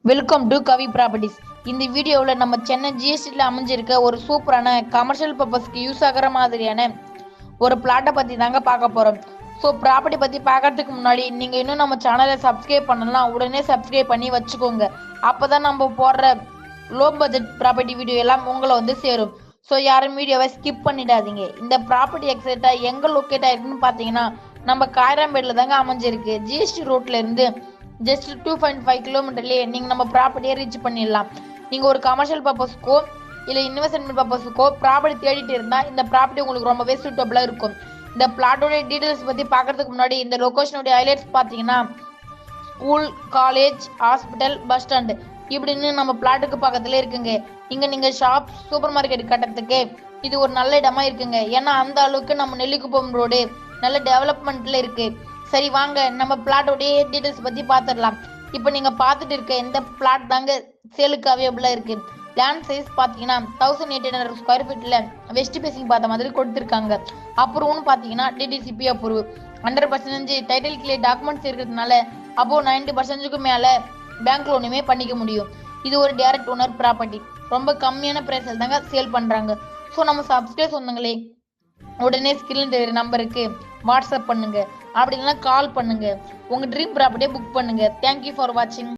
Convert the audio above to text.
Welcome to Kavi properties. இந்த வீடியோவில் நம்ம சென்னை ஜிஎஸ்டியில் அமைஞ்சிருக்க ஒரு சூப்பரான கமர்ஷியல் பர்பஸ்க்கு யூஸ் ஆகிற மாதிரியான ஒரு பிளாட்டை பற்றி தாங்க பார்க்க போகிறோம். ஸோ ப்ராப்பர்ட்டி பற்றி பார்க்கறதுக்கு முன்னாடி நீங்கள் இன்னும் நம்ம சேனலை சப்ஸ்கிரைப் பண்ணலாம், உடனே சப்ஸ்கிரைப் பண்ணி வச்சுக்கோங்க. அப்போ தான் நம்ம போடுற லோ பட்ஜெட் ப்ராப்பர்ட்டி வீடியோ எல்லாம் உங்களை வந்து சேரும். ஸோ யாரும் வீடியோவை ஸ்கிப் பண்ணிடாதீங்க. இந்த ப்ராப்பர்ட்டி எக்ஸாக்டாக எங்கே லொக்கேட் ஆயிருக்குன்னு பார்த்தீங்கன்னா நம்ம காயராம்பேட்டில் தாங்க அமைஞ்சிருக்கு. ஜிஎஸ்டி ரோட்ல இருந்து ஜஸ்ட் 2.5 கிலோமீட்டர்லேயே நீங்கள் நம்ம ப்ராப்பர்ட்டியை ரீச் பண்ணிடலாம். நீங்கள் ஒரு கமர்ஷியல் பர்பஸ்க்கோ இல்லை இன்வெஸ்ட்மெண்ட் பர்பஸ்க்கோ ப்ராப்பர்ட்டி தேடிட்டு இருந்தால் இந்த ப்ராப்பர்ட்டி உங்களுக்கு ரொம்பவே சூட்டபுளாக இருக்கும். இந்த பிளாட்டோடைய டீட்டெயில்ஸ் பற்றி பார்க்கறதுக்கு முன்னாடி இந்த லொக்கேஷனுடைய ஹைலைட்ஸ் பார்த்தீங்கன்னா school, college, hospital, bus stand இப்படின்னு நம்ம பிளாட்டுக்கு பக்கத்துல இருக்குங்க. இங்கே நீங்கள் ஷாப், சூப்பர் மார்க்கெட் கட்டுறதுக்கு இது ஒரு நல்ல இடமா இருக்குங்க. ஏன்னா அந்த அளவுக்கு நம்ம நெல்லிக்குப்பம் ரோடு நல்ல டெவலப்மெண்ட்ல இருக்கு. சரி வாங்க நம்ம பிளாட்டோடைய டீட்டெயில்ஸ் பற்றி பார்த்துடலாம். இப்போ நீங்கள் பார்த்துட்டு இருக்க இந்த பிளாட் தாங்க சேலுக்கு அவைலபிளாக இருக்குது. லேண்ட் சைஸ் பார்த்தீங்கன்னா 1800 ஸ்கொயர் ஃபீட்டில் வெஸ்ட் பேசிங் பார்த்த மாதிரி கொடுத்துருக்காங்க. அப்ரூவ்னு பார்த்தீங்கன்னா DTCP approve. 100% title clear documents இருக்கிறதுனால அப்போ 90%க்கு மேலே பேங்க் லோனுமே பண்ணிக்க முடியும். இது ஒரு டைரக்ட் ஓனர் ப்ராப்பர்ட்டி. ரொம்ப கம்மியான ப்ரைஸில் தாங்க சேல் பண்ணுறாங்க. ஸோ நம்ம சப்ஸ்கிரைப் சொந்தங்களே உடனே ஸ்கிரீன் தெரியுற நம்பருக்கு வாட்ஸ்அப் பண்ணுங்க, அப்படி இல்லைன்னா கால் பண்ணுங்க. உங்க ட்ரீம் ப்ராப்பர்ட்டியை புக் பண்ணுங்க. தேங்க்யூ ஃபார் வாட்சிங்.